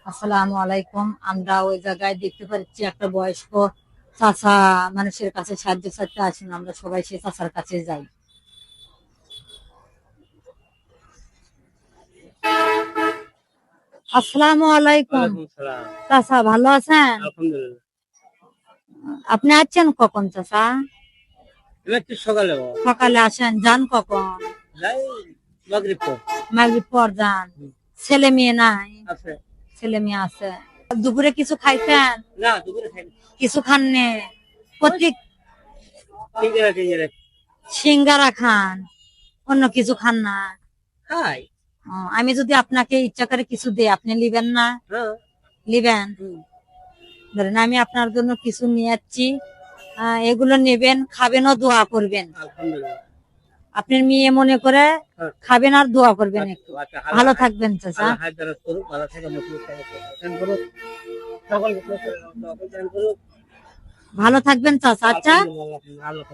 আসসালামু আলাইকুম। আমরা ওই জায়গায় দেখতে পাচ্ছি একটা বয়স্ক চাচা মানুষের কাছে সাহায্য চাইতে আসেন, আমরা সবাই সেই চাচার কাছে যাই। আসসালামু আলাইকুম। ওয়ালাইকুম সালাম। চাচা ভালো আছেন? আলহামদুলিল্লাহ। আপনি আসছেন কখন চাচা? আমি একটু সকালে বাবা। সকালে আসেন, যান কখন? যাই মাগরিব পর। মাগরিব পর যান। ছেলে মেয়ে নাই? আছে। ছেলে মেয়ে আছে। দুপুরে কিছু খাইছেন? না দুপুরে খাইনি। কিছু খাননি? প্রত্যেক টিঙ্গেরা সিঙ্গারা খান, অন্য কিছু খান না? খাই। আমি যদি আপনাকে ইচ্ছা করে কিছু দিই, আপনি নিবেন না? হ্যাঁ। নিবেন? ধরেন আমি আপনার জন্য কিছু নিয়ে যাচ্ছি, এগুলো নেবেন, খাবেন ও দোয়া করবেন। আলহামদুলিল্লাহ। আপনার মেয়ে মনে করে খাবেন আর দোয়া করবেন একটু। আচ্ছা, ভালো থাকবেন চাচা। আল্লাহ হায়াত করুক, ভালো থাকেন, মুসলিম থাকেন, করুক, সকল করুক। ভালো থাকবেন চাচা। আচ্ছা, আলহামদুলিল্লাহ, আল্লাহ